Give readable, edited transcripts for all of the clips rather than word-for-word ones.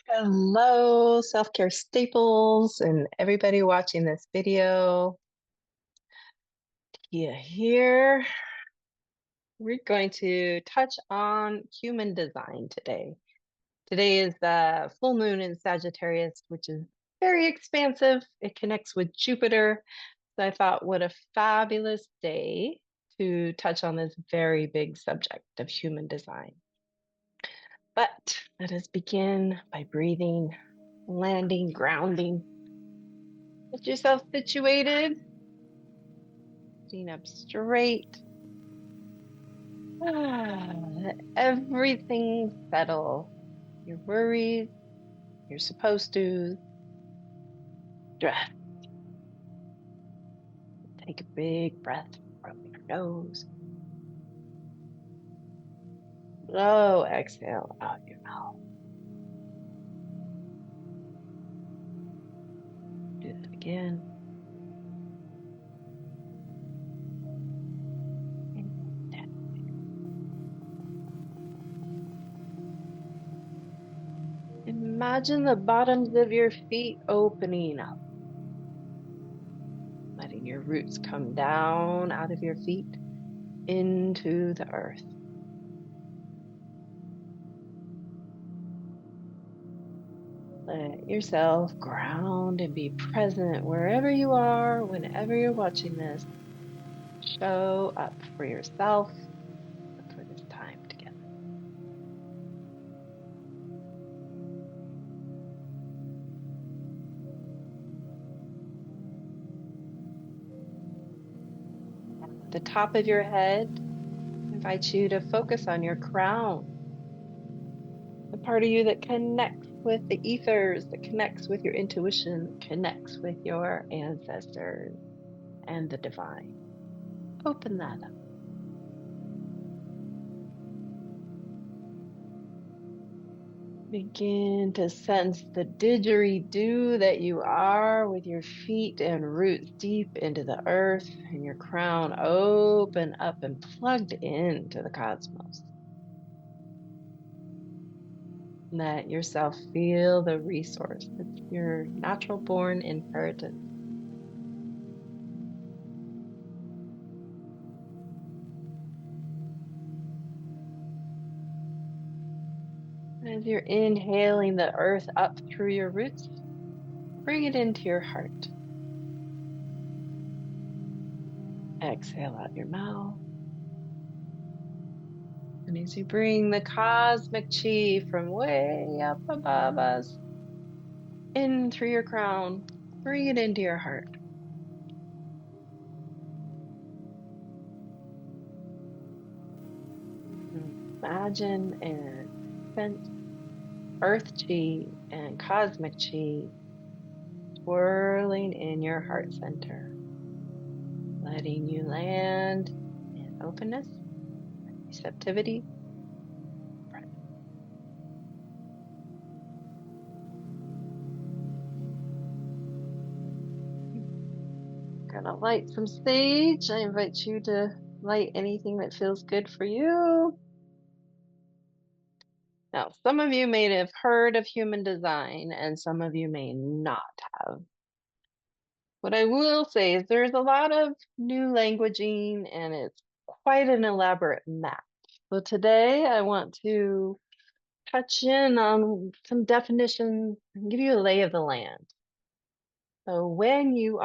Hello, self-care staples and everybody watching this video. Here we're going to touch on human design today. Today is the full moon in Sagittarius, which is very expansive. It connects with Jupiter. So I thought, what a fabulous day to touch on this very big subject of human design. But let us begin by breathing, landing, grounding. Get yourself situated, sitting up straight. Let everything settle. Your worries, you're supposed to stress. Take a big breath from your nose. Slow exhale out your mouth. Do that again. Imagine the bottoms of your feet opening up, letting your roots come down out of your feet into the earth. Let yourself ground and be present wherever you are, whenever you're watching this. Show up for yourself and for this time together. At the top of your head, I invite you to focus on your crown, the part of you that connects with the ethers, that connects with your intuition, connects with your ancestors and the divine. Open that up. Begin to sense the didgeridoo that you are with your feet and roots deep into the earth and your crown open up and plugged into the cosmos. Let yourself feel the resource. It's your natural born inheritance. As you're inhaling the earth up through your roots, bring it into your heart. Exhale out your mouth. And as you bring the cosmic chi from way up above us in through your crown, bring it into your heart. Imagine and sense earth chi and cosmic chi swirling in your heart center, letting you land in openness, receptivity. Gonna light some sage. I invite you to light anything that feels good for you. Now, some of you may have heard of human design and some of you may not have. What I will say is there's a lot of new languaging and it's quite an elaborate map. So today I want to touch in on some definitions and give you a lay of the land. So when you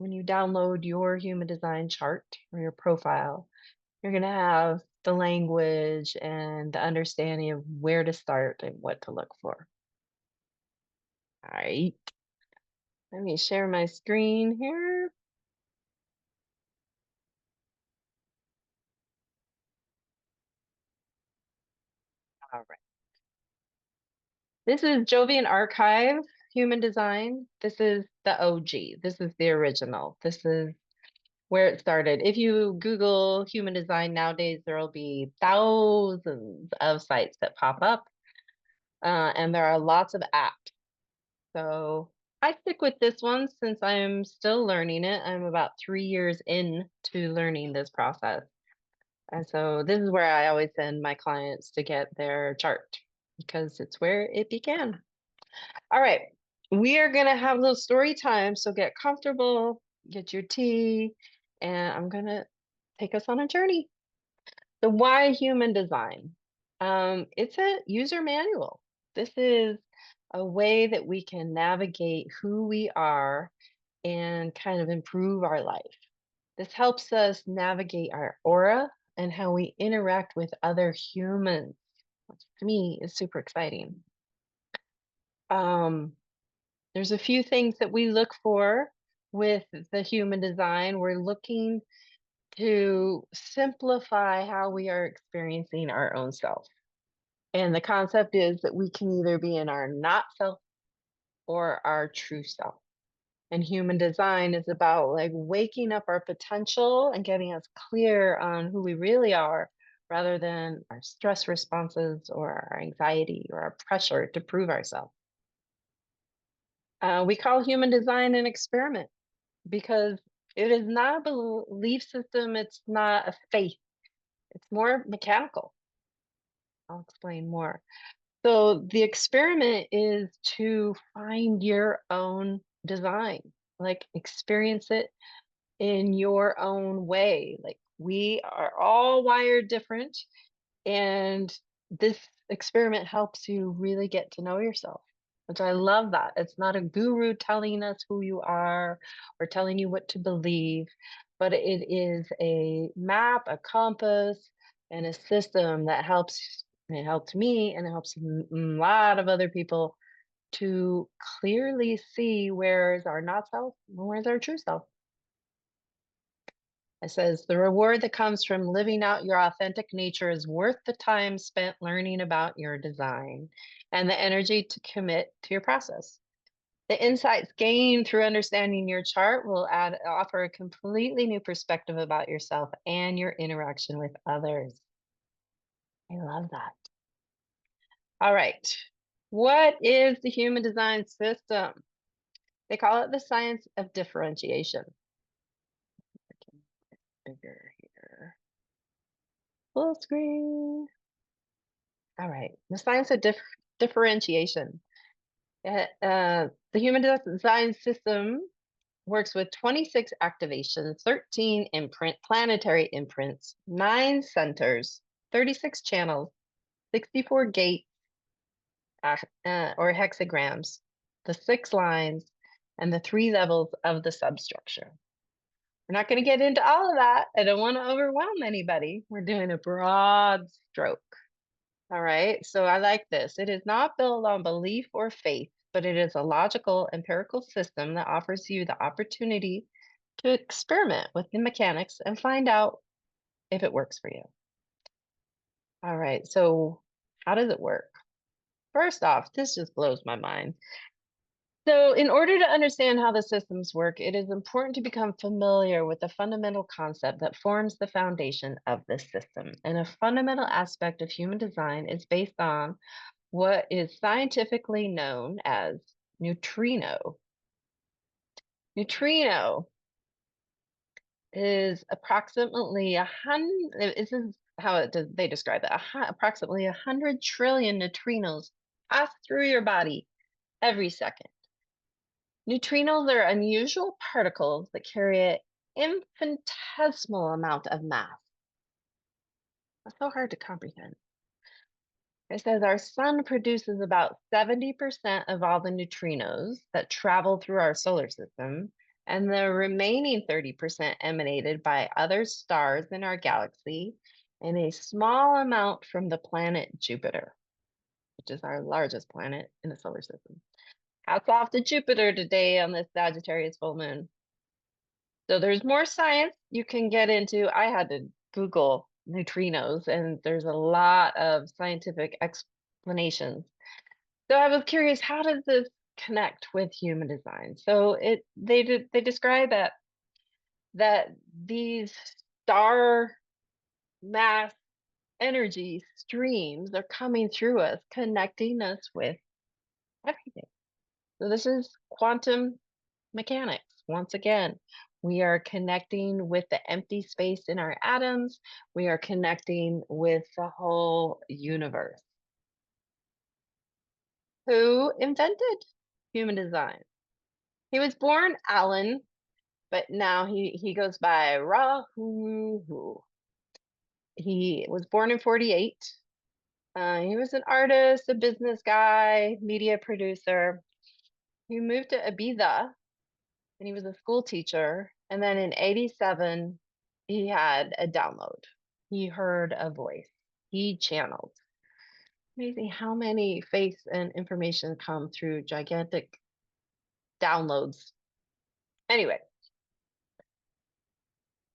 download your human design chart or your profile, you're going to have the language and the understanding of where to start and what to look for. All right. Let me share my screen here. All right. This is Jovian Archive Human Design. This is the OG. This is the original. This is where it started. If you Google human design nowadays, there will be thousands of sites that pop up, and there are lots of apps. So I stick with this one since I'm still learning it. I'm about 3 years into learning this process. And so this is where I always send my clients to get their chart. because it's where it began. All right. We are going to have a little story time. So get comfortable, get your tea, and I'm going to take us on a journey. The why human design. It's a user manual. This is a way that we can navigate who we are and kind of improve our life. This helps us navigate our aura and how we interact with other humans, which to me is super exciting. Um, there's a few things that we look for with the human design. We're looking to simplify how we are experiencing our own self. And the concept is that we can either be in our not self or our true self. And human design is about like waking up our potential and getting us clear on who we really are rather than our stress responses or our anxiety or our pressure to prove ourselves. We call human design an experiment because it is not a belief system, it's not a faith, it's more mechanical. I'll explain more. So, the experiment is to find your own design, like experience it in your own way. Like, we are all wired different, and this experiment helps you really get to know yourself, which I love that. It's not a guru telling us who you are or telling you what to believe, but it is a map, a compass, and a system that helps. It helped me and it helps a lot of other people to clearly see where's our not self and where's our true self. It says the reward that comes from living out your authentic nature is worth the time spent learning about your design and the energy to commit to your process. The insights gained through understanding your chart will offer a completely new perspective about yourself and your interaction with others. I love that. All right. What is the human design system? They call it the science of differentiation. Bigger here. Full screen. All right. The science of differentiation. The human design system works with 26 activations, 13 planetary imprints, 9 centers, 36 channels, 64 gates or hexagrams, the 6 lines, and the 3 levels of the substructure. We're not going to get into all of that. I don't want to overwhelm anybody. We're doing a broad stroke. All right. So I like this. It is not built on belief or faith, but it is a logical, empirical system that offers you the opportunity to experiment with the mechanics and find out if it works for you. All right. So, how does it work? First off, this just blows my mind. So, in order to understand how the systems work, it is important to become familiar with the fundamental concept that forms the foundation of the system. And a fundamental aspect of human design is based on what is scientifically known as neutrino. Neutrino is approximately 100, this is how they describe it, approximately 100 trillion neutrinos pass through your body every second. Neutrinos are unusual particles that carry an infinitesimal amount of mass. That's so hard to comprehend. It says our sun produces about 70% of all the neutrinos that travel through our solar system, and the remaining 30% emanated by other stars in our galaxy, and a small amount from the planet Jupiter, which is our largest planet in the solar system. Hats off to Jupiter today on this Sagittarius full moon. So there's more science you can get into. I had to Google neutrinos, and there's a lot of scientific explanations. So I was curious, how does this connect with human design? So they describe that these star mass energy streams are coming through us, connecting us with everything. So this is quantum mechanics. Once again, we are connecting with the empty space in our atoms. We are connecting with the whole universe. Who invented human design? He was born Alan, but now he goes by Rahu. He was born in 48. He was an artist, a business guy, media producer. He moved to Ibiza and he was a school teacher. And then in 87, he had a download. He heard a voice. He channeled. Amazing how many faith and information come through gigantic downloads. Anyway,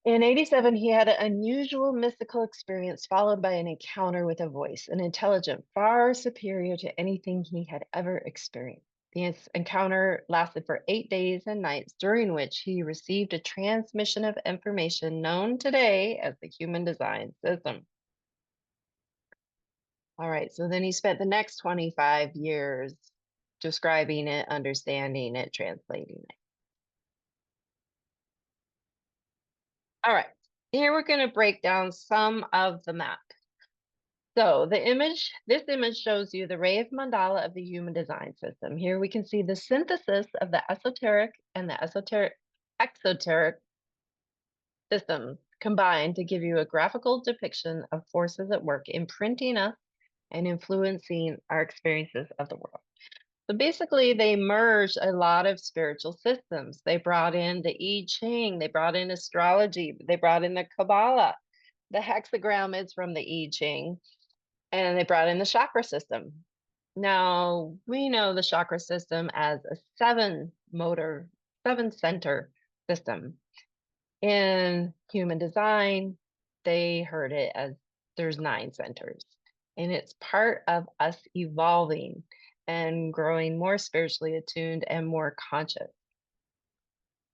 in 87, he had an unusual mystical experience followed by an encounter with a voice, an intelligence far superior to anything he had ever experienced. The encounter lasted for 8 days and nights, during which he received a transmission of information known today as the human design system. All right, so then he spent the next 25 years describing it, understanding it, translating it. All right, here we're going to break down some of the map. So this image shows you the ray of mandala of the human design system. Here we can see the synthesis of the esoteric and the exoteric systems combined to give you a graphical depiction of forces at work, imprinting us and influencing our experiences of the world. So basically, they merged a lot of spiritual systems. They brought in the I Ching, they brought in astrology, they brought in the Kabbalah. The hexagram is from the I Ching, and they brought in the chakra system. Now, we know the chakra system as a seven center system. In human design, they heard it as there's 9 centers, and it's part of us evolving and growing more spiritually attuned and more conscious.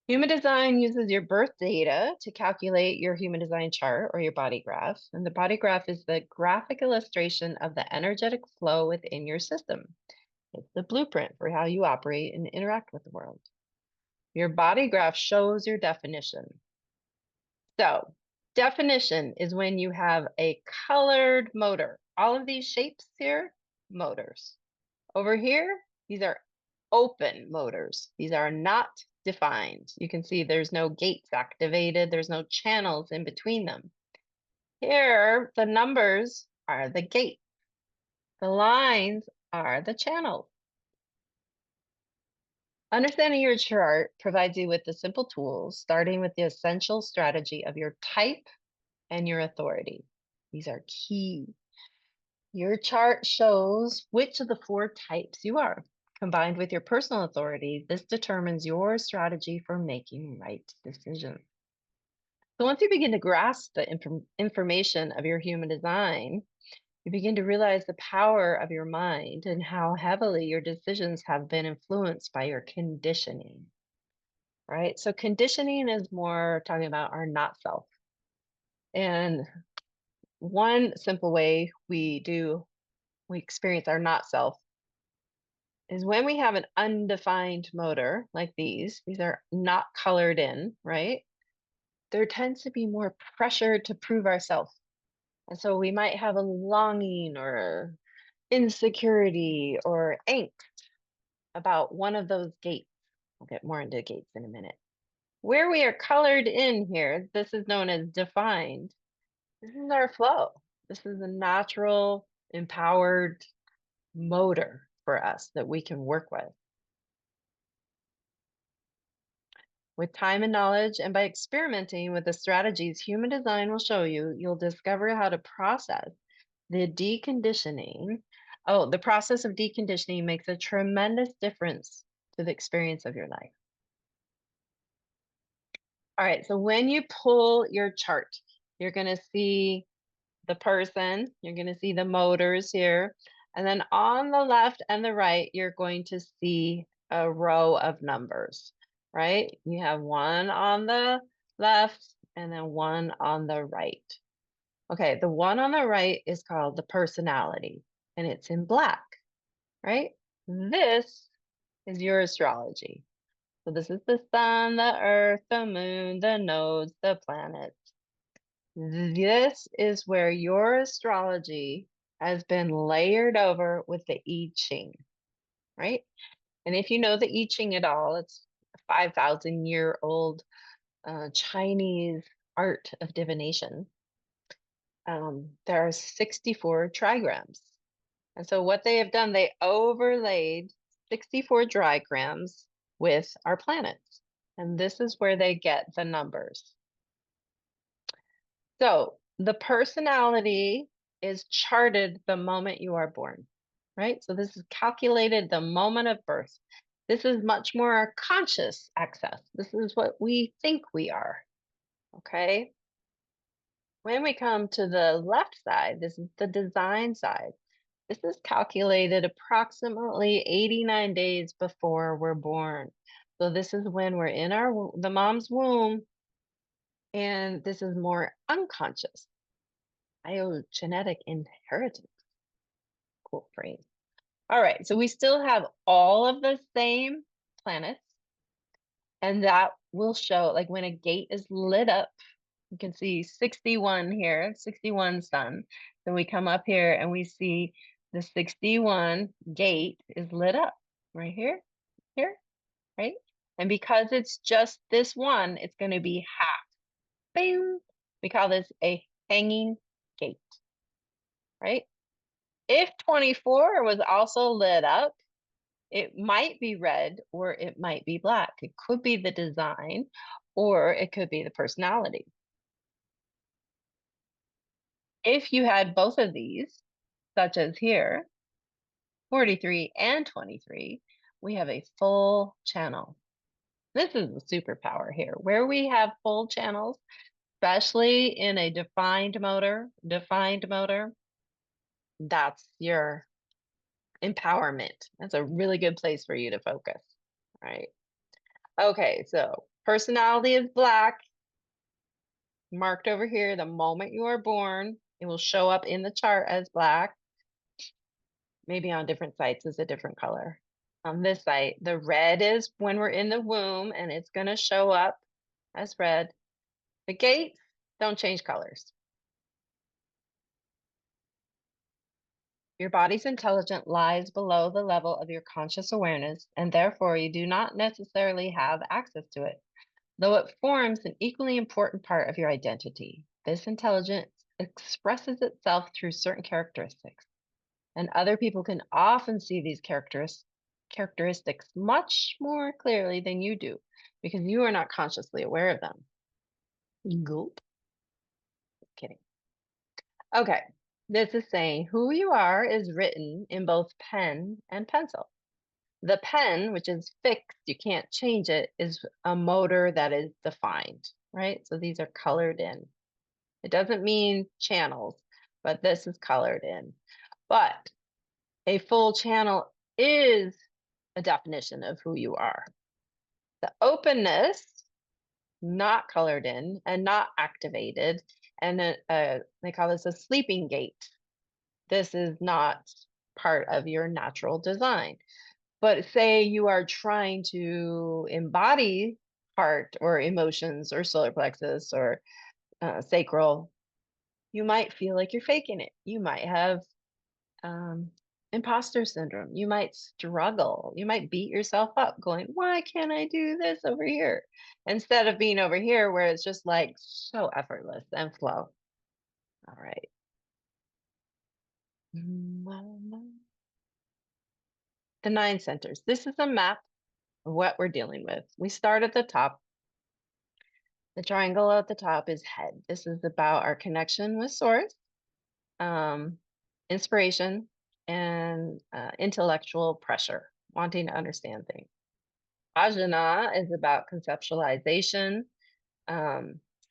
Human design uses your birth data to calculate your human design chart or your body graph. And the body graph is the graphic illustration of the energetic flow within your system. It's the blueprint for how you operate and interact with the world. Your body graph shows your definition. So, definition is when you have a colored motor. All of these shapes here, motors. Over here, these are open motors. These are not defined. You can see there's no gates activated. There's no channels in between them. Here, the numbers are the gates. The lines are the channels. Understanding your chart provides you with the simple tools, starting with the essential strategy of your type and your authority. These are key. Your chart shows which of the 4 types you are. Combined with your personal authority, this determines your strategy for making right decisions. So once you begin to grasp the information of your human design, you begin to realize the power of your mind and how heavily your decisions have been influenced by your conditioning, right? So conditioning is more talking about our not self. And one simple way we experience our not self is when we have an undefined motor like these are not colored in, right? There tends to be more pressure to prove ourselves. And so we might have a longing or insecurity or angst about one of those gates. We'll get more into gates in a minute. Where we are colored in here, this is known as defined. This is our flow. This is a natural, empowered motor for us that we can work with. With time and knowledge, and by experimenting with the strategies human design will show you, you'll discover how to process the deconditioning. Oh, the process of deconditioning makes a tremendous difference to the experience of your life. All right, so when you pull your chart, you're going to see the person, you're going to see the motors here, and then on the left and the right, you're going to see a row of numbers, right? You have one on the left and then one on the right. Okay, the one on the right is called the personality, and it's in black, right? This is your astrology. So this is the sun, the earth, the moon, the nodes, the planets. This is where your astrology has been layered over with the I Ching. right? And if you know the I Ching at all, it's a 5,000-year-old Chinese art of divination. There are 64 trigrams. And so what they have done, they overlaid 64 trigrams with our planets. And this is where they get the numbers. So the personality is charted the moment you are born, right? So this is calculated the moment of birth. This is much more our conscious access. This is what we think we are, okay? When we come to the left side, this is the design side. This is calculated approximately 89 days before we're born. So this is when we're in the mom's womb, and this is more unconscious. Biogenetic inheritance. Cool phrase. All right, so we still have all of the same planets, and that will show, like when a gate is lit up, you can see 61 here, 61 sun. Then we come up here and we see the 61 gate is lit up right here, here, right? And because it's just this one, it's going to be half. Boom. We call this a hanging gate, right? If 24 was also lit up, it might be red or it might be black. It could be the design or it could be the personality. If you had both of these, such as here, 43 and 23, we have a full channel. This is the superpower here, where we have full channels, especially in a defined motor, that's your empowerment. That's a really good place for you to focus, right? Okay, so personality is black, marked over here the moment you are born. It will show up in the chart as black. Maybe on different sites is a different color. On this site, the red is when we're in the womb and it's going to show up as red. The gates don't change colors. Your body's intelligence lies below the level of your conscious awareness, and therefore you do not necessarily have access to it, though it forms an equally important part of your identity. This intelligence expresses itself through certain characteristics, and other people can often see these characteristics much more clearly than you do because you are not consciously aware of them. Gulp. Kidding. Okay, this is saying who you are is written in both pen and pencil. The pen, which is fixed, you can't change it, is a motor that is defined, right? So these are colored in. It doesn't mean channels, but this is colored in. But a full channel is a definition of who you are. The openness, not colored in and not activated, and they call this a sleeping gate. This is not part of your natural design. But say you are trying to embody heart or emotions or solar plexus or sacral, you might feel like you're faking it. You might have um, imposter syndrome. You might struggle. You might beat yourself up going, why can't I do this over here? Instead of being over here where it's just like so effortless and flow. All right. The 9 centers. This is a map of what we're dealing with. We start at the top. The triangle at the top is head. This is about our connection with source, inspiration, and intellectual pressure, wanting to understand things. Ajna is about conceptualization.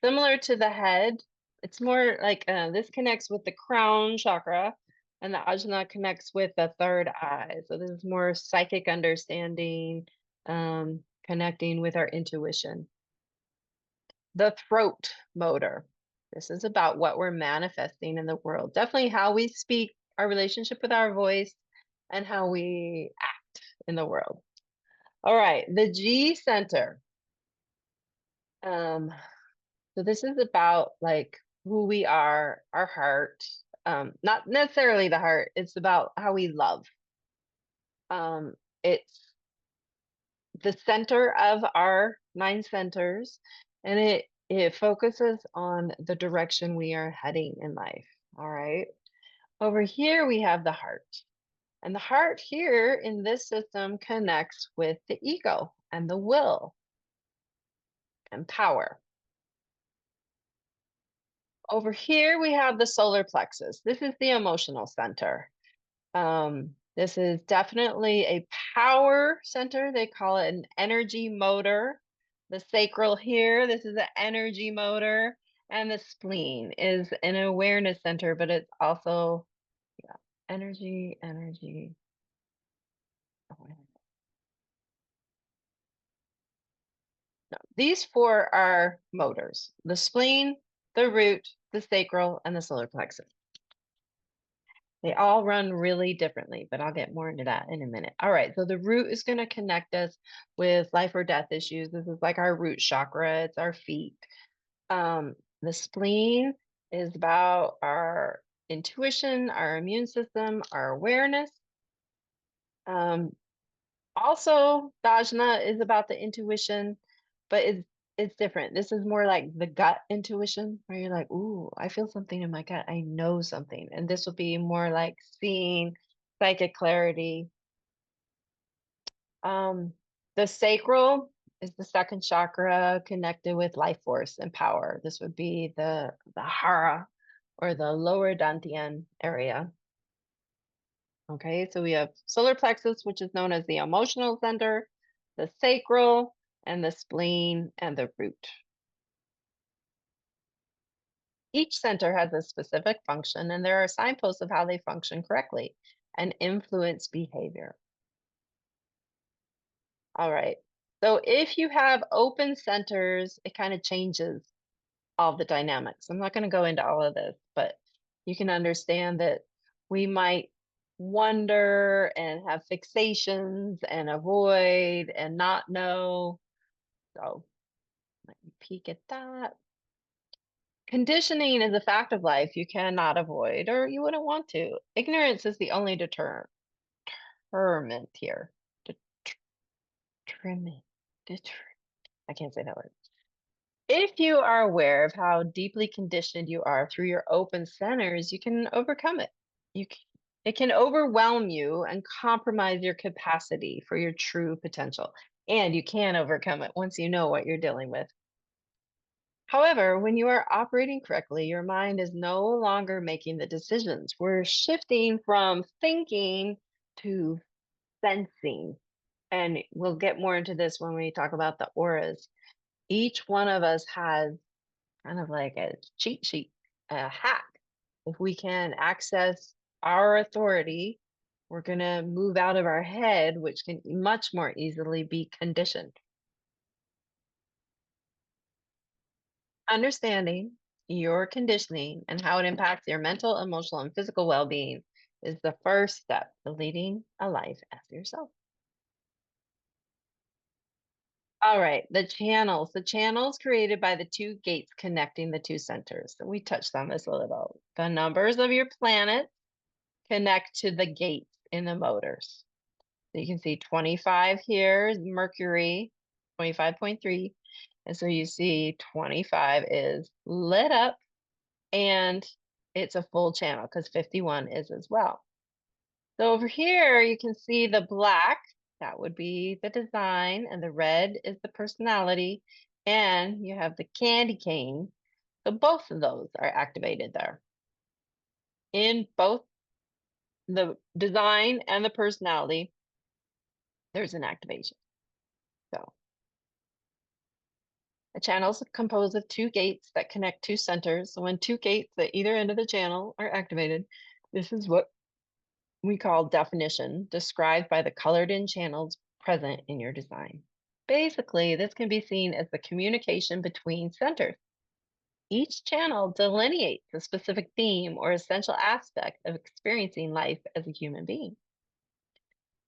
Similar to the head, it's more like this connects with the crown chakra, and the ajna connects with the third eye. So this is more psychic understanding, connecting with our intuition. The throat motor. This is about what we're manifesting in the world. Definitely how we speak, our relationship with our voice, and how we act in the world. All right, the G center. So this is about like who we are, our heart. Not necessarily the heart, it's about how we love. It's the center of our 9 centers, and it focuses on the direction we are heading in life, all right? Over here, we have the heart. And the heart here in this system connects with the ego and the will and power. Over here, we have the solar plexus. This is the emotional center. This is definitely a power center. They call it an energy motor. The sacral here, this is an energy motor. And the spleen is an awareness center, but it's also, yeah, energy, awareness. No, these four are motors: the spleen, the root, the sacral, and the solar plexus. They all run really differently, but I'll get more into that in a minute. All right, so the root is going to connect us with life or death issues. This is like our root chakra, it's our feet. The spleen is about our intuition, our immune system, our awareness. Um, Also, Dajna is about the intuition, but it's different. This is more like the gut intuition, where you're like, "Ooh, I feel something in my gut. I know something." And this will be more like seeing, psychic clarity. Um, the sacral is the second chakra connected with life force and power. This would be the hara or the lower dantian area. Okay, so we have solar plexus, which is known as the emotional center, the sacral, and the spleen, and the root. Each center has a specific function, and there are signposts of how they function correctly and influence behavior. All right. So if you have open centers, it kind of changes all the dynamics. I'm not going to go into all of this, but you can understand that we might wonder and have fixations and avoid and not know. So let me peek at that. Conditioning is a fact of life you cannot avoid or you wouldn't want to. Ignorance is the only deterrent here. Determinant. I can't say that word. If you are aware of how deeply conditioned you are through your open centers, you can overcome it. You can, it can overwhelm you and compromise your capacity for your true potential. And you can overcome it once you know what you're dealing with. However, when you are operating correctly, your mind is no longer making the decisions. We're shifting from thinking to sensing. And we'll get more into this when we talk about the auras. Each one of us has kind of like a cheat sheet, a hack. If we can access our authority, we're going to move out of our head, which can much more easily be conditioned. Understanding your conditioning and how it impacts your mental, emotional, and physical well being is the first step to leading a life as yourself. All right, the channels. The channels created by the two gates connecting the two centers. So we touched on this a little. The numbers of your planets connect to the gates in the motors. So you can see 25 here is Mercury, 25.3. And so you see 25 is lit up and it's a full channel because 51 is as well. So over here, you can see the black, that would be the design, and the red is the personality, and you have the candy cane. So both of those are activated there. In both the design and the personality, there's an activation. So a channel is composed of two gates that connect two centers. So when two gates at either end of the channel are activated, this is what we call definition, described by the colored in channels present in your design. Basically, this can be seen as the communication between centers. Each channel delineates a specific theme or essential aspect of experiencing life as a human being.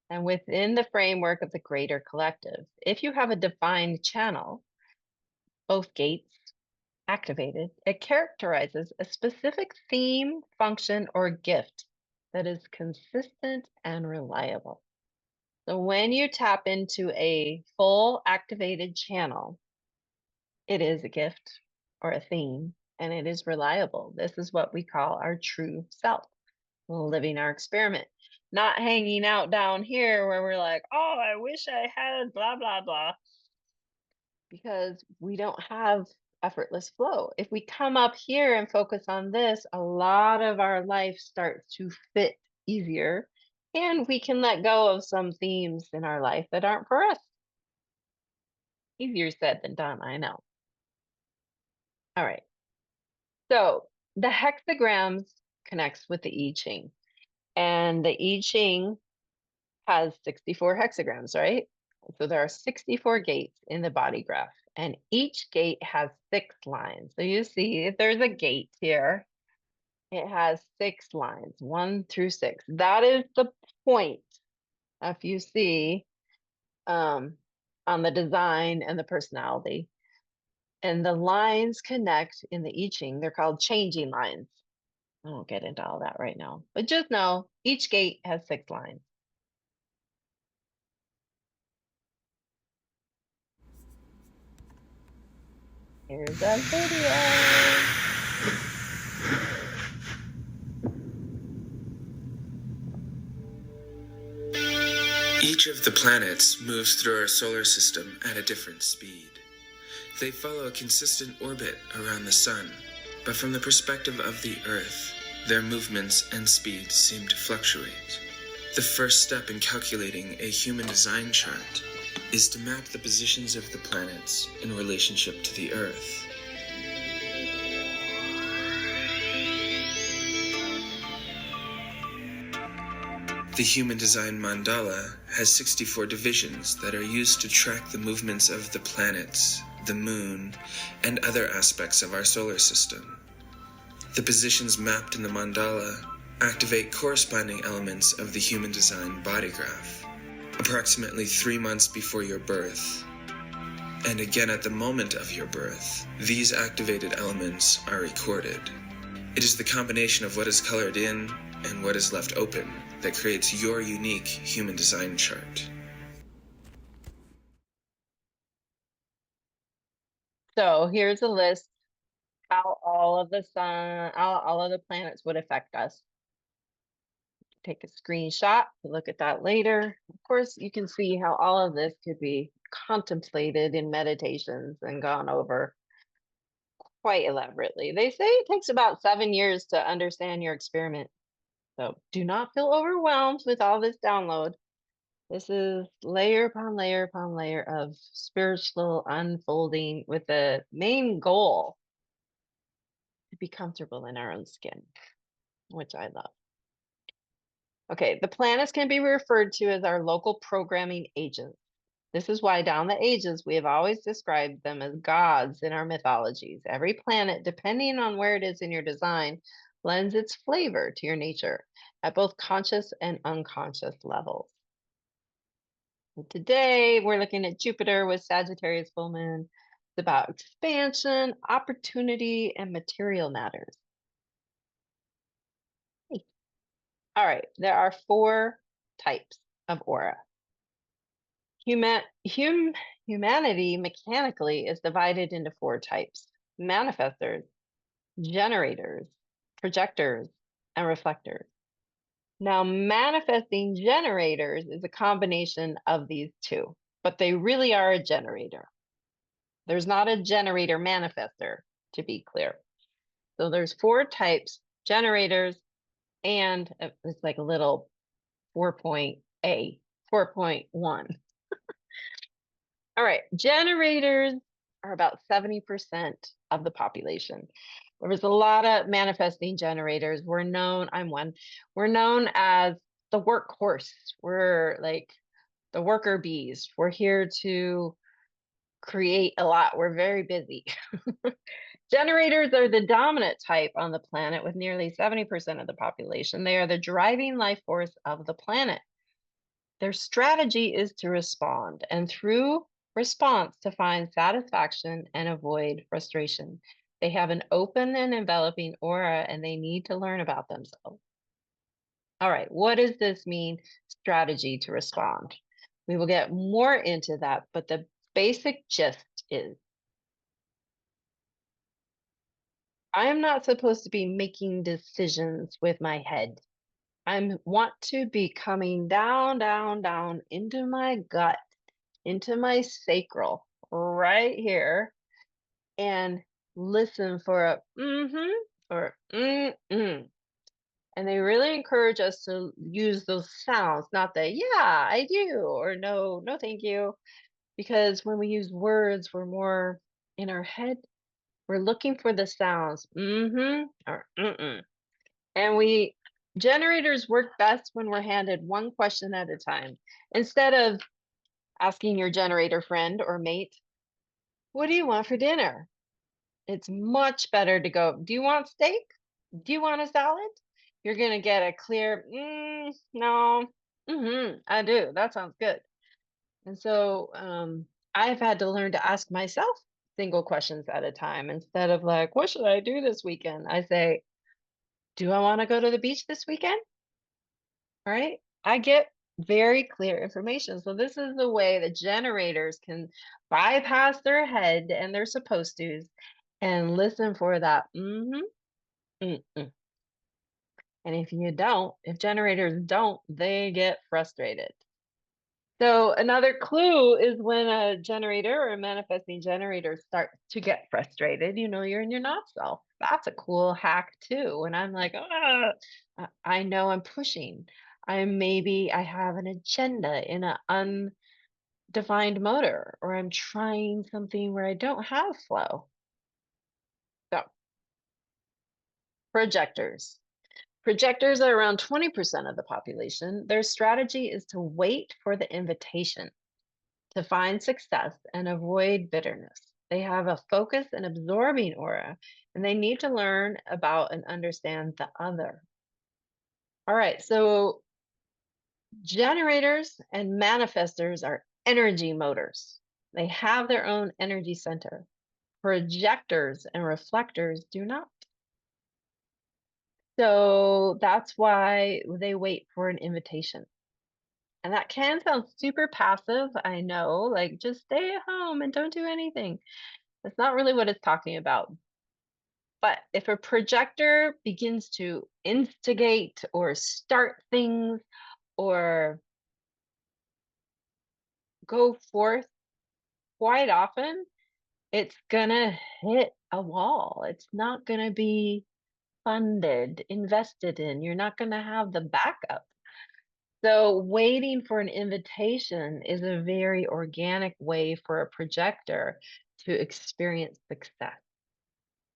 And within the framework of the greater collective, if you have a defined channel, both gates activated, it characterizes a specific theme, function, or gift that is consistent and reliable. So when you tap into a full activated channel, it is a gift or a theme, and it is reliable. This is what we call our true self, living our experiment, not hanging out down here where we're like, oh, I wish I had blah, blah, blah, because we don't have effortless flow. If we come up here and focus on this, a lot of our life starts to fit easier, and we can let go of some themes in our life that aren't for us. Easier said than done, I know. All right. So the hexagrams connects with the I Ching, and the I Ching has 64 hexagrams, right? So there are 64 gates in the body graph, and each gate has 6 lines. So you see, if there's a gate here, it has 6 lines, 1 through 6. That is the point. If you see on the design and the personality, and the lines connect in the I Ching, they're called changing lines. I won't get into all that right now, but just know each gate has 6 lines. Here's a video. Each of the planets moves through our solar system at a different speed. They follow a consistent orbit around the Sun, but from the perspective of the Earth, their movements and speeds seem to fluctuate. The first step in calculating a human design chart is to map the positions of the planets in relationship to the Earth. The human design mandala has 64 divisions that are used to track the movements of the planets, the moon, and other aspects of our solar system. The positions mapped in the mandala activate corresponding elements of the human design body graph, approximately 3 months before your birth. And again at the moment of your birth, these activated elements are recorded. It is the combination of what is colored in and what is left open that creates your unique human design chart. So here's a list how all of the sun, all of the planets would affect us. Take a screenshot to look at that later. Of course, you can see how all of this could be contemplated in meditations and gone over quite elaborately. They say it takes about 7 years to understand your experiment. So do not feel overwhelmed with all this download. This is layer upon layer upon layer of spiritual unfolding with the main goal to be comfortable in our own skin, which I love. Okay, the planets can be referred to as our local programming agents. This is why down the ages we have always described them as gods in our mythologies. Every planet, depending on where it is in your design, lends its flavor to your nature at both conscious and unconscious levels. And today we're looking at Jupiter with Sagittarius full moon. It's about expansion, opportunity, and material matters. All right, there are 4 types of aura. Humanity mechanically is divided into 4 types: manifestors, generators, projectors, and reflectors. Now, manifesting generators is a combination of these 2, but they really are a generator. There's not a generator manifestor, to be clear. So there's 4 types: generators, and it's like a little 4.A, 4.1. All right, generators are about 70% of the population. There was a lot of manifesting generators. We're known, I'm one, we're known as the workhorse. We're like the worker bees. We're here to create a lot. We're very busy. Generators are the dominant type on the planet with nearly 70% of the population. They are the driving life force of the planet. Their strategy is to respond, and through response, to find satisfaction and avoid frustration. They have an open and enveloping aura, and they need to learn about themselves. All right, what does this mean? Strategy to respond. We will get more into that, but the basic gist is I am not supposed to be making decisions with my head. I want to be coming down, down, down into my gut, into my sacral, right here, and listen for a mm-hmm or mm-mm. And they really encourage us to use those sounds, not the yeah, I do, or no, no, thank you. Because when we use words, we're more in our head. We're looking for the sounds, mm-hmm or mm-mm. And we generators work best when we're handed one question at a time. Instead of asking your generator friend or mate, what do you want for dinner? It's much better to go, do you want steak? Do you want a salad? You're going to get a clear, no, I do. That sounds good. And so I've had to learn to ask myself single questions at a time instead of like, what should I do this weekend? I say, do I want to go to the beach this weekend? All right. I get very clear information. So this is the way the generators can bypass their head and they're supposed to and listen for that. Mm-mm. And if you don't, if generators don't, they get frustrated. So another clue is when a generator or a manifesting generator starts to get frustrated, you know, you're in your not self. That's a cool hack too. When I'm like, ah, I know I'm pushing. I have an agenda in an undefined motor, or I'm trying something where I don't have flow. So projectors. Projectors are around 20% of the population. Their strategy is to wait for the invitation to find success and avoid bitterness. They have a focus and absorbing aura, and they need to learn about and understand the other. All right, so generators and manifestors are energy motors. They have their own energy center. Projectors and reflectors do not. So that's why they wait for an invitation. And that can sound super passive, I know, like just stay at home and don't do anything. That's not really what it's talking about. But if a projector begins to instigate or start things or go forth, quite often it's gonna hit a wall. It's not gonna be funded, invested in. You're not gonna have the backup. So, waiting for an invitation is a very organic way for a projector to experience success.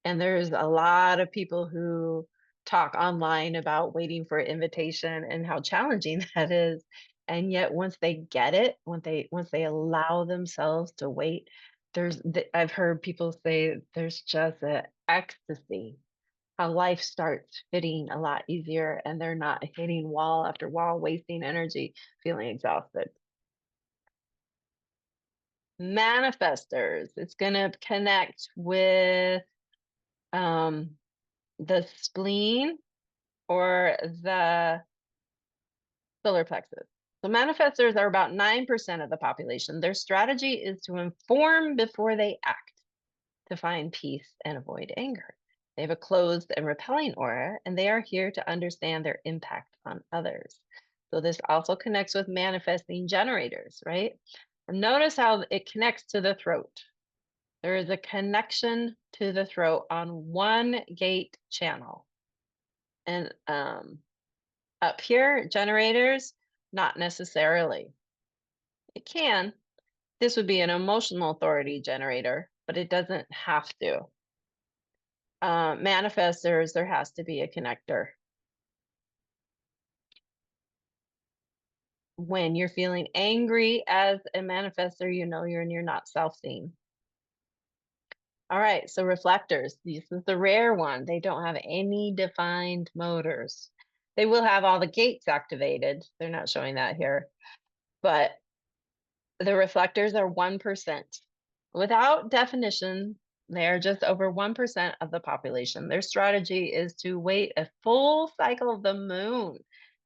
And there's a lot of people who talk online about waiting for an invitation and how challenging that is. And yet once they get it, once they allow themselves to wait, I've heard people say there's just an ecstasy, how life starts fitting a lot easier and they're not hitting wall after wall, wasting energy, feeling exhausted. Manifestors, it's going to connect with um, the spleen or the solar plexus. So manifestors are about 9% of the population. Their strategy is to inform before they act, to find peace and avoid anger. They have a closed and repelling aura, and they are here to understand their impact on others. So this also connects with manifesting generators, right? And notice how it connects to the throat. There is a connection to the throat on one gate channel. And up here, generators, not necessarily. It can. This would be an emotional authority generator, but it doesn't have to. Manifestors, there has to be a connector. When you're feeling angry as a manifestor, you know you're in your not self scene. All right, so reflectors, this is the rare one. They don't have any defined motors. They will have all the gates activated. They're not showing that here, but the reflectors are 1%. Without definition, they are just over 1% of the population. Their strategy is to wait a full cycle of the moon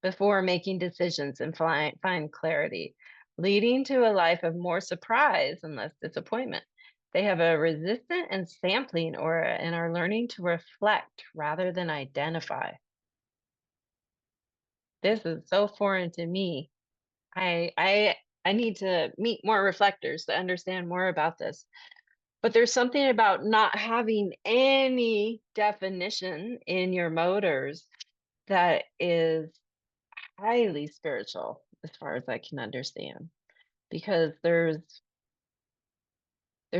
before making decisions and find clarity. leading to a life of more surprise and less disappointment. They have a resistant and sampling aura and are learning to reflect rather than identify. This is so foreign to me. I need to meet more reflectors to understand more about this. But there's something about not having any definition in your motors that is highly spiritual as far as I can understand, because there's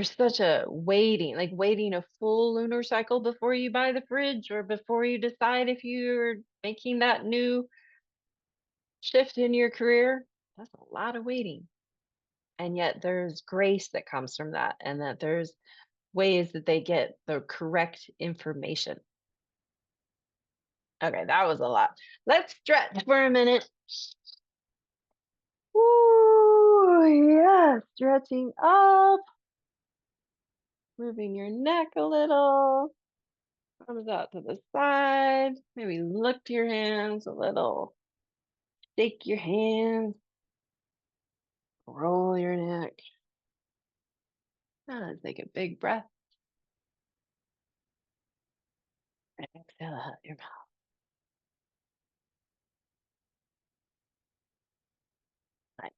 such a waiting, like waiting a full lunar cycle before you buy the fridge or before you decide if you're making that new shift in your career. That's a lot of waiting. And yet there's grace that comes from that, and that there's ways that they get the correct information. Okay, that was a lot. Let's stretch for a minute. Woo, yeah, stretching up, moving your neck a little, arms out to the side. Maybe lift your hands a little, shake your hands, roll your neck. Take a big breath and exhale out your mouth. Nice.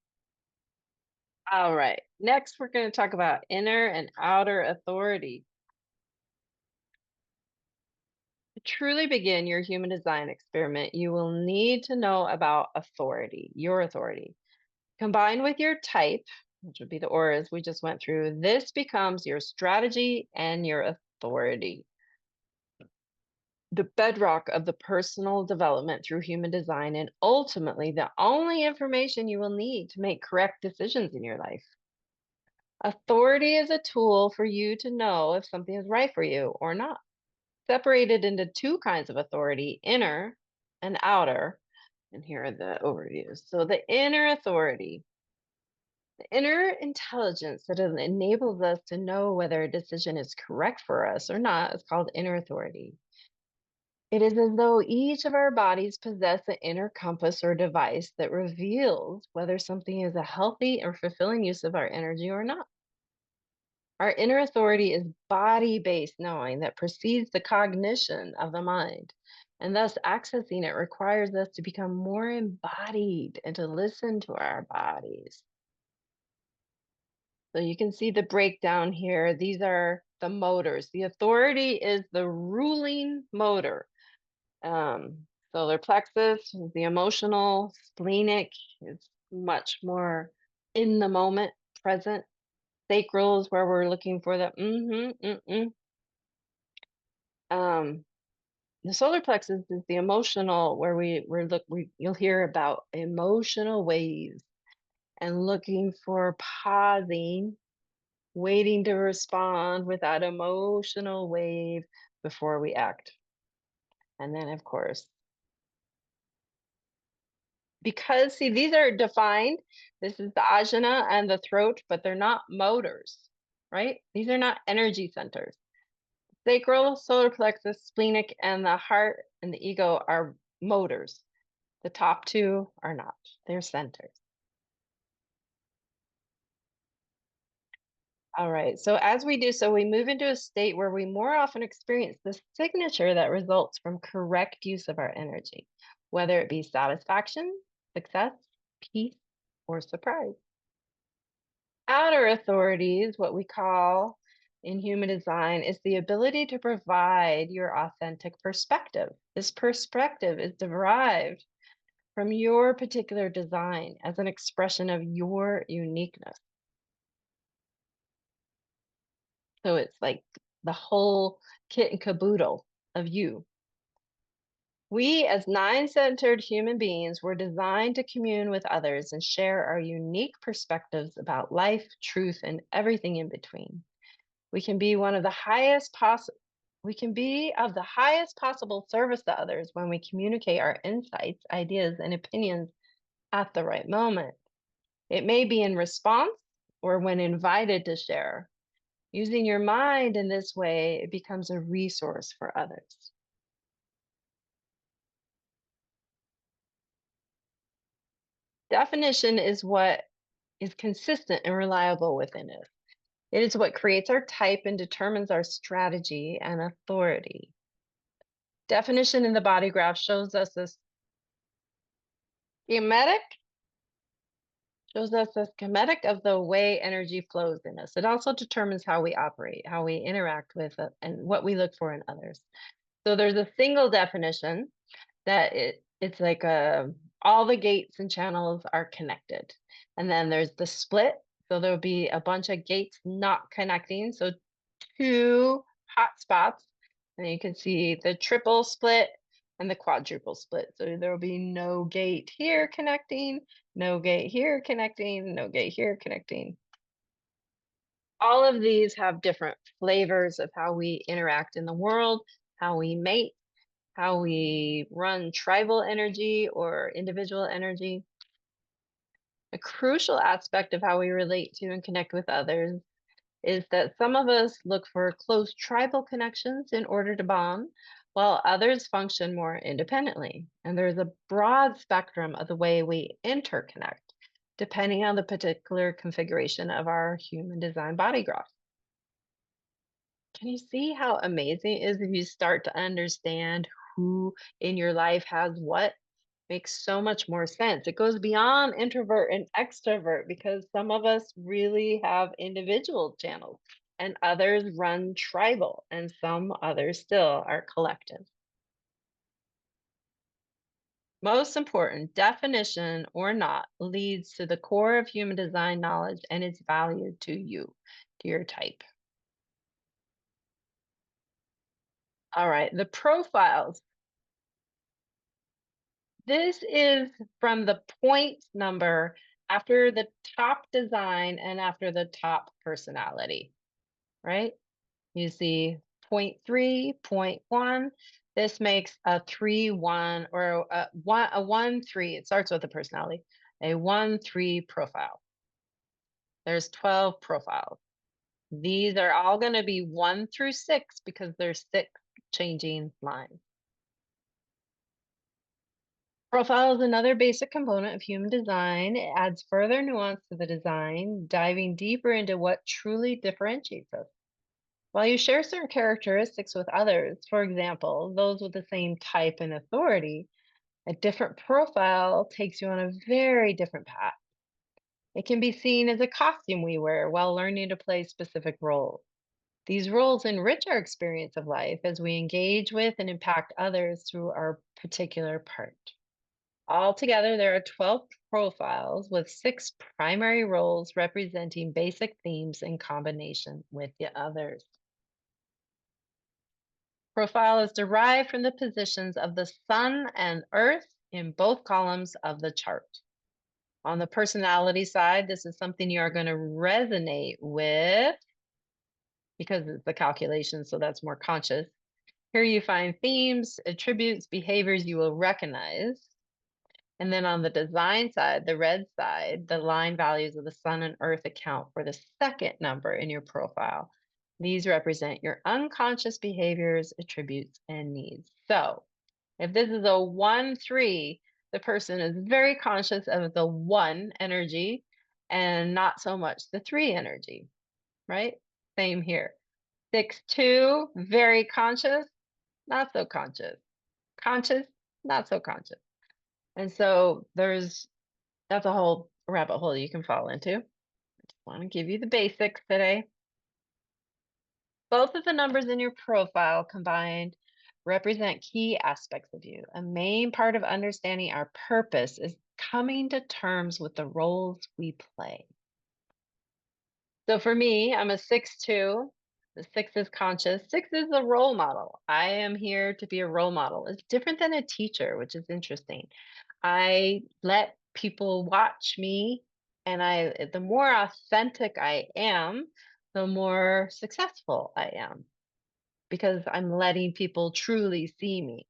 All right, next we're going to talk about inner and outer authority. To truly begin your human design experiment, you will need to know about authority, your authority. Combined with your type, which would be the auras we just went through, this becomes your strategy and your authority. The bedrock of the personal development through human design, and ultimately the only information you will need to make correct decisions in your life. Authority is a tool for you to know if something is right for you or not. Separated into two kinds of authority, inner and outer. And here are the overviews. So the inner authority, the inner intelligence that enables us to know whether a decision is correct for us or not, is called inner authority. It is as though each of our bodies possess an inner compass or device that reveals whether something is a healthy or fulfilling use of our energy or not. Our inner authority is body-based knowing that precedes the cognition of the mind. And thus, accessing it requires us to become more embodied and to listen to our bodies. So you can see the breakdown here. These are the motors. The authority is the ruling motor. Solar plexus is the emotional, splenic is much more in the moment, present. Sacral is where we're looking for the Um, the solar plexus is the emotional, where you'll hear about emotional waves and looking for pausing, waiting to respond with that emotional wave before we act. And then, of course, because see, these are defined. This is the ajna and the throat, but they're not motors, right? These are not energy centers. Sacral, solar plexus, splenic, and the heart and the ego are motors. The top two are not. They're centers. All right. So as we do so, we move into a state where we more often experience the signature that results from correct use of our energy, whether it be satisfaction, success, peace, or surprise. Outer authority is what we call in human design is the ability to provide your authentic perspective. This perspective is derived from your particular design as an expression of your uniqueness. So it's like the whole kit and caboodle of you. We, as nine-centered human beings, were designed to commune with others and share our unique perspectives about life, truth, and everything in between. We can be we can be of the highest possible service to others when we communicate our insights, ideas, and opinions at the right moment. It may be in response or when invited to share. Using your mind in this way, it becomes a resource for others. Definition is what is consistent and reliable within it. It is what creates our type and determines our strategy and authority. Definition in the body graph shows us a schematic of the way energy flows in us. It also determines how we operate, how we interact with and what we look for in others. So there's a single definition that it's like all the gates and channels are connected. And then there's the split. So there'll be a bunch of gates not connecting. So two hot spots. And you can see the triple split and the quadruple split. So there will be no gate here connecting, no gate here connecting, no gate here connecting. All of these have different flavors of how we interact in the world, how we mate, how we run tribal energy or individual energy. A crucial aspect of how we relate to and connect with others is that some of us look for close tribal connections in order to bond, while others function more independently. And there's a broad spectrum of the way we interconnect, depending on the particular configuration of our human design body graph. Can you see how amazing it is if you start to understand who in your life has what? Makes so much more sense. It goes beyond introvert and extrovert because some of us really have individual channels and others run tribal and some others still are collective. Most important, definition or not leads to the core of human design knowledge and its value to you, to your type. All right, the profiles. This is from the point number after the top design and after the top personality, right? You see point 3, point 1. This makes a 3, 1, or a 1, 3. It starts with a personality, a 1, 3 profile. There's 12 profiles. These are all going to be 1 through 6 because there's 6 changing lines. Profile is another basic component of human design. It adds further nuance to the design, diving deeper into what truly differentiates us. While you share certain characteristics with others, for example, those with the same type and authority, a different profile takes you on a very different path. It can be seen as a costume we wear while learning to play specific roles. These roles enrich our experience of life as we engage with and impact others through our particular part. Altogether, there are 12 profiles with 6 primary roles representing basic themes in combination with the others. Profile is derived from the positions of the sun and earth in both columns of the chart. On the personality side, this is something you are going to resonate with because it's the calculation, so that's more conscious. Here you find themes, attributes, behaviors you will recognize. And then on the design side, the red side, the line values of the sun and earth account for the second number in your profile. These represent your unconscious behaviors, attributes, and needs. So if this is a 1, 3, the person is very conscious of the 1 energy and not so much the 3 energy, right? Same here. 6, 2, very conscious, not so conscious. Conscious, not so conscious. And so that's a whole rabbit hole you can fall into. I just want to give you the basics today. Both of the numbers in your profile combined represent key aspects of you. A main part of understanding our purpose is coming to terms with the roles we play. So for me, I'm a 6-2. The 6 is conscious. 6 is a role model. I am here to be a role model. It's different than a teacher, which is interesting. I let people watch me, and the more authentic I am, the more successful I am because I'm letting people truly see me.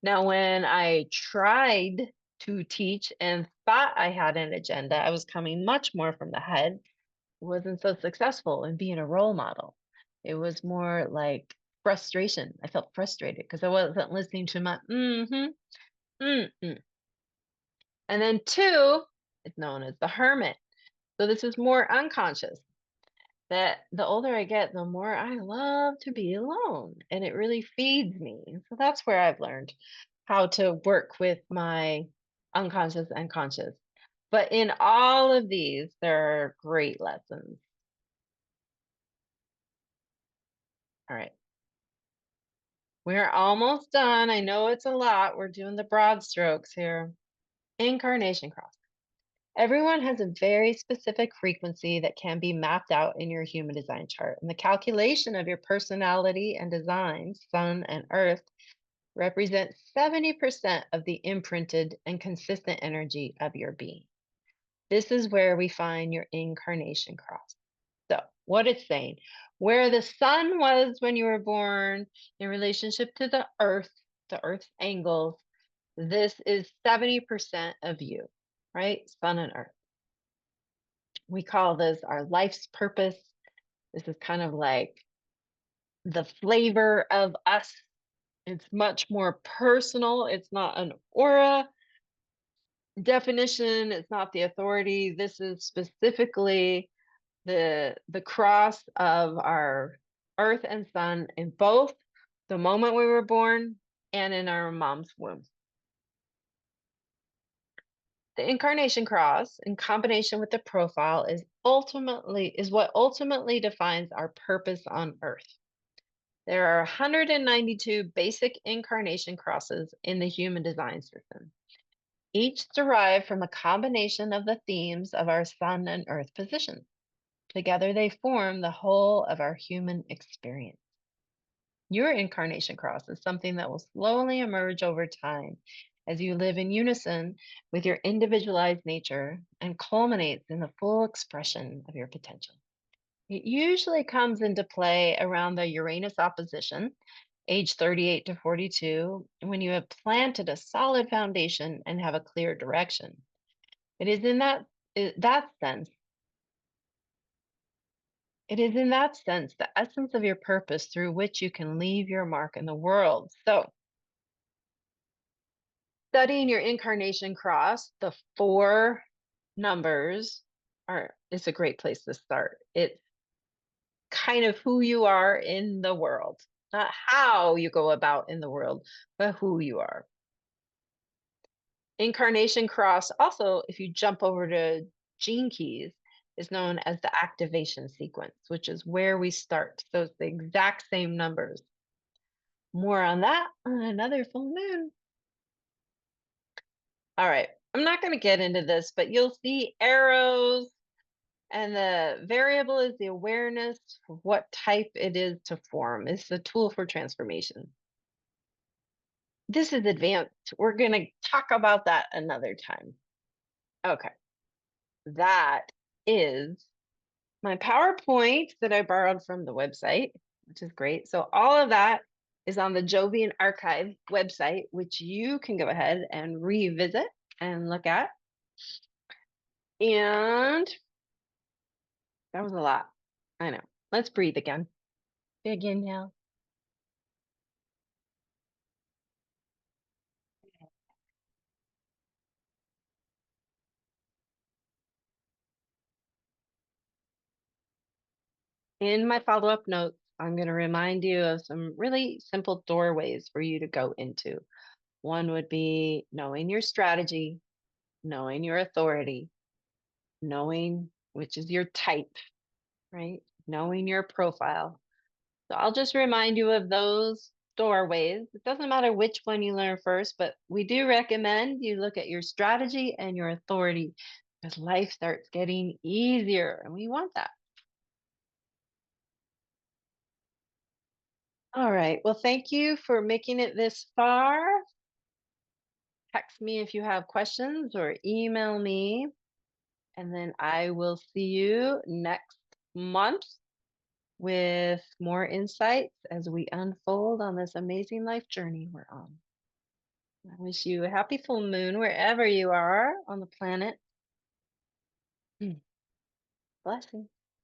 Now, when I tried to teach and thought I had an agenda, I was coming much more from the head, wasn't so successful in being a role model. It was more like frustration. I felt frustrated because I wasn't listening to my mm-hmm. And then 2 is known as the hermit. So this is more unconscious. That the older I get, the more I love to be alone, and it really feeds me. So that's where I've learned how to work with my unconscious and conscious. But in all of these, there are great lessons. All right. We're almost done. I know it's a lot. We're doing the broad strokes here. Incarnation cross. Everyone has a very specific frequency that can be mapped out in your human design chart. And the calculation of your personality and design, sun and earth, represent 70% of the imprinted and consistent energy of your being. This is where we find your incarnation cross. So, what it's saying, where the sun was when you were born in relationship to the earth's angles, this is 70% of you, right? Sun and earth. We call this our life's purpose. This is kind of like the flavor of us. It's much more personal. It's not an aura definition, it's not the authority. This is specifically the cross of our earth and sun in both the moment we were born and in our mom's womb. The incarnation cross, in combination with the profile, is what ultimately defines our purpose on earth. There are 192 basic incarnation crosses in the human design system, each derived from a combination of the themes of our sun and earth positions. Together, they form the whole of our human experience. Your incarnation cross is something that will slowly emerge over time as you live in unison with your individualized nature and culminates in the full expression of your potential. It usually comes into play around the Uranus opposition, age 38 to 42, when you have planted a solid foundation and have a clear direction. It is in that sense, it is in that sense the essence of your purpose through which you can leave your mark in the world. So, studying your incarnation cross, the four numbers are is a great place to start. It's kind of who you are in the world, not how you go about in the world, but who you are. Incarnation cross, also, if you jump over to gene keys, is known as the activation sequence, which is where we start. So it's the exact same numbers. More on that on another full moon. All right. I'm not going to get into this, but you'll see arrows, and the variable is the awareness of what type it is to form. It's a tool for transformation. This is advanced. We're going to talk about that another time. Okay. That is my PowerPoint that I borrowed from the website, which is great. So all of that is on the Jovian Archive website, which you can go ahead and revisit and look at. And that was a lot. I know. Let's breathe again. Big inhale. In my follow-up notes, I'm going to remind you of some really simple doorways for you to go into. One would be knowing your strategy, knowing your authority, knowing which is your type, right? Knowing your profile. So I'll just remind you of those doorways. It doesn't matter which one you learn first, but we do recommend you look at your strategy and your authority because life starts getting easier and we want that. All right. Well, thank you for making it this far. Text me if you have questions or email me, and then I will see you next month with more insights as we unfold on this amazing life journey we're on. I wish you a happy full moon wherever you are on the planet. Blessings.